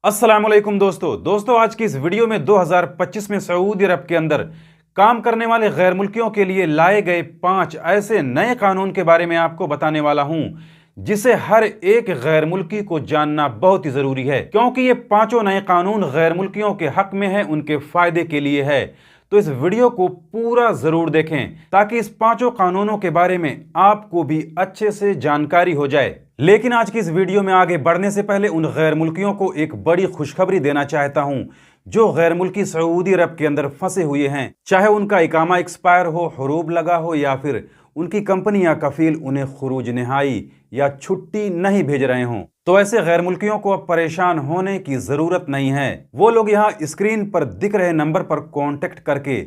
अस्सलाम वालेकुम दोस्तों आज की इस वीडियो में 2025 में सऊदी अरब के अंदर काम करने वाले गैर मुल्कियों के लिए लाए गए 5 ऐसे नए कानून के बारे में आपको बताने वाला हूं जिसे हर एक गैर मुल्की को जानना बहुत ही जरूरी है, क्योंकि ये पांचों नए कानून गैर मुल्कियों के हक में है, उनके फायदे के लिए है। तो इस वीडियो को पूरा जरूर देखें ताकि इस पांचों कानूनों के बारे में आपको भी अच्छे से जानकारी हो जाए। लेकिन आज की इस वीडियो में आगे बढ़ने से पहले उन गैर मुल्कियों को एक बड़ी खुशखबरी देना चाहता हूं जो गैर मुल्की सऊदी अरब के अंदर फंसे हुए हैं, चाहे उनका इकामा एक्सपायर हो, हुरूब लगा हो या फिर उनकी कंपनी या कफील उन्हें खुरूज निहाई या छुट्टी नहीं भेज रहे हों। तो ऐसे गैर मुल्कियों को अब परेशान होने की जरूरत नहीं है। वो लोग यहाँ स्क्रीन पर दिख रहे नंबर पर कांटेक्ट करके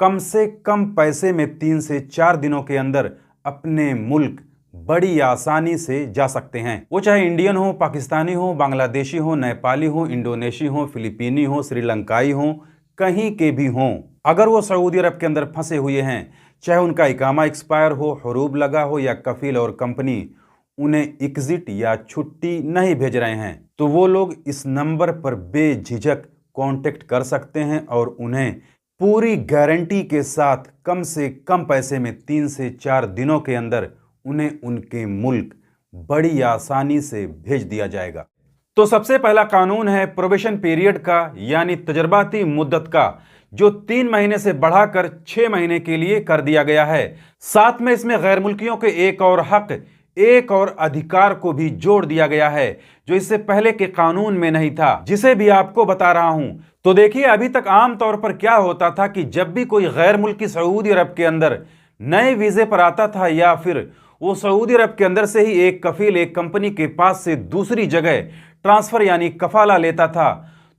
कम से कम पैसे में 3 से 4 दिनों के अंदर अपने मुल्क बड़ी आसानी से जा सकते हैं। वो चाहे इंडियन हो, पाकिस्तानी हो, बांग्लादेशी हो, नेपाली हो, इंडोनेशी हो, फिलिपीनी हो, श्रीलंकाई हो, कहीं के भी हों। अगर वो सऊदी अरब के अंदर फंसे हुए हैं, चाहे उनका इकामा एक्सपायर हो, हुरूब लगा हो या कफील और कंपनी उन्हें एग्जिट या छुट्टी नहीं भेज रहे हैं, तो वो लोग इस नंबर पर बेझिझक कांटेक्ट कर सकते हैं और उन्हें पूरी गारंटी के साथ कम से कम पैसे में 3 से 4 दिनों के अंदर उन्हें उनके मुल्क बड़ी आसानी से भेज दिया जाएगा। तो सबसे पहला कानून है प्रोबेशन पीरियड का, यानी तजर्बाती मुद्दत का, जो 3 महीने से बढ़ाकर 6 महीने के लिए कर दिया गया है। साथ में इसमें गैर मुल्कियों के एक और हक, एक और अधिकार को भी जोड़ दिया गया है जो इससे पहले के कानून में नहीं था, जिसे भी आपको बता रहा हूं। तो देखिए, अभी तक आम तौर पर क्या होता था कि जब भी कोई गैर मुल्की सऊदी अरब के अंदर नए वीजे पर आता था या फिर वो सऊदी अरब के अंदर से ही एक कफील एक कंपनी के पास से दूसरी जगह ट्रांसफर यानी कफाला लेता था,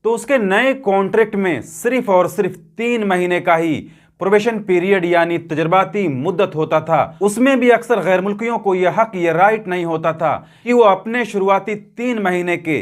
तो उसके नए कॉन्ट्रैक्ट में सिर्फ और सिर्फ 3 महीने का ही प्रोबेशन पीरियड यानी तजर्बाती मुद्दत होता था। उसमें भी अक्सर गैर मुल्कियों को यह हक, यह राइट नहीं होता था कि वो अपने शुरुआती 3 महीने के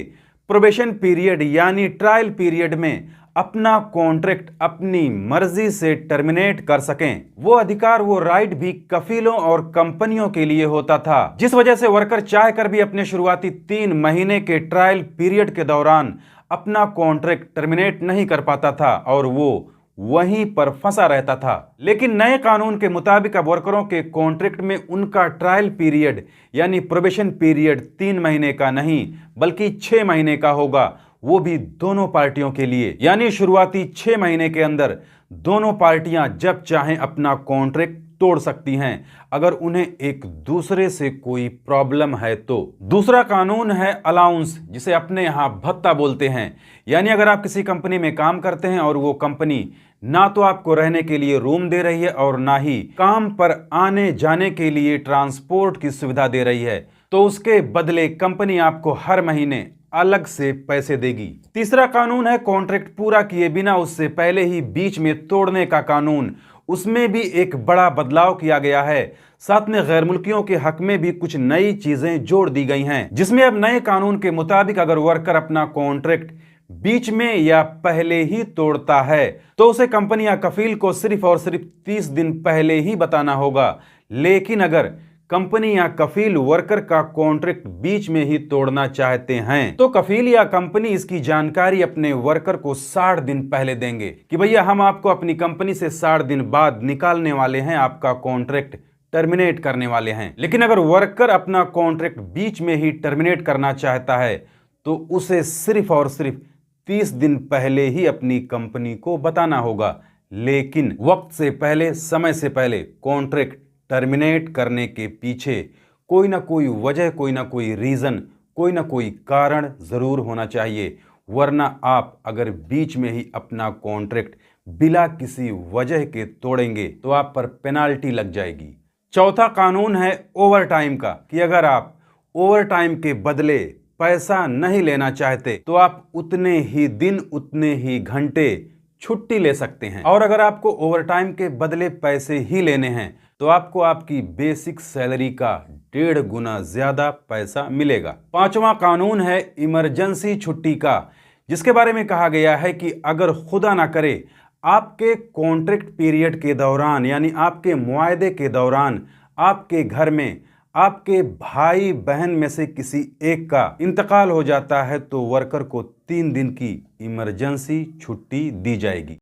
प्रोबेशन पीरियड यानी ट्रायल पीरियड में अपना कॉन्ट्रैक्ट अपनी मर्जी से टर्मिनेट कर सकें। वो अधिकार, वो राइट भी कफीलों और कंपनियों के लिए होता था, जिस वजह से वर्कर चाहकर भी अपने शुरुआती 3 महीने के ट्रायल पीरियड के दौरान अपना कॉन्ट्रैक्ट टर्मिनेट नहीं कर पाता था और वो वहीं पर फंसा रहता था। लेकिन नए कानून के मुताबिक अब वर्करों के कॉन्ट्रैक्ट में उनका ट्रायल पीरियड यानी प्रोबेशन पीरियड 3 महीने का नहीं बल्कि 6 महीने का होगा, वो भी दोनों पार्टियों के लिए। यानी शुरुआती 6 महीने के अंदर दोनों पार्टियां जब चाहें अपना कॉन्ट्रैक्ट तोड़ सकती हैं अगर उन्हें एक दूसरे से कोई प्रॉब्लम है तो। दूसरा कानून है अलाउंस, जिसे अपने यहां भत्ता बोलते हैं। यानी अगर आप किसी कंपनी में काम करते हैं और वो कंपनी ना तो आपको रहने के लिए रूम दे रही है और ना ही काम पर आने जाने के लिए ट्रांसपोर्ट की सुविधा दे रही है, तो उसके बदले कंपनी आपको हर महीने अलग से पैसे देगी। तीसरा कानून है कॉन्ट्रैक्ट पूरा किए बिना उससे पहले ही बीच में तोड़ने का कानून। उसमें भी एक बड़ा बदलाव किया गया है। साथ में गैर मुल्कियों के हक में भी कुछ नई चीजें जोड़ दी गई हैं, जिसमें अब नए कानून के मुताबिक अगर वर्कर अपना कॉन्ट्रैक्ट बीच में या पहले ही तोड़ता है तो उसे कंपनी या कफील को सिर्फ और सिर्फ 30 दिन पहले ही बताना होगा। लेकिन अगर कंपनी या कफील वर्कर का कॉन्ट्रैक्ट बीच में ही तोड़ना चाहते हैं तो कफील या कंपनी इसकी जानकारी अपने वर्कर को 60 दिन पहले देंगे कि भैया हम आपको अपनी कंपनी से 60 दिन बाद निकालने वाले हैं, आपका कॉन्ट्रैक्ट टर्मिनेट करने वाले हैं। लेकिन अगर वर्कर अपना कॉन्ट्रैक्ट बीच में ही टर्मिनेट करना चाहता है तो उसे सिर्फ और सिर्फ 30 दिन पहले ही अपनी कंपनी को बताना होगा। लेकिन वक्त से पहले, समय से पहले कॉन्ट्रैक्ट टर्मिनेट करने के पीछे कोई ना कोई वजह, कोई ना कोई रीज़न, कोई ना कोई कारण ज़रूर होना चाहिए, वरना आप अगर बीच में ही अपना कॉन्ट्रैक्ट बिला किसी वजह के तोड़ेंगे तो आप पर पेनाल्टी लग जाएगी। चौथा कानून है ओवर टाइम का, कि अगर आप ओवर टाइम के बदले पैसा नहीं लेना चाहते तो आप उतने ही दिन, उतने ही घंटे छुट्टी ले सकते हैं, और अगर आपको ओवर टाइम के बदले पैसे ही लेने हैं तो आपको आपकी बेसिक सैलरी का 1.5 गुना ज्यादा पैसा मिलेगा। पांचवा कानून है इमरजेंसी छुट्टी का, जिसके बारे में कहा गया है कि अगर खुदा ना करे आपके कॉन्ट्रैक्ट पीरियड के दौरान यानी आपके मुआहदे के दौरान आपके घर में आपके भाई बहन में से किसी एक का इंतकाल हो जाता है तो वर्कर को 3 दिन की इमरजेंसी छुट्टी दी जाएगी।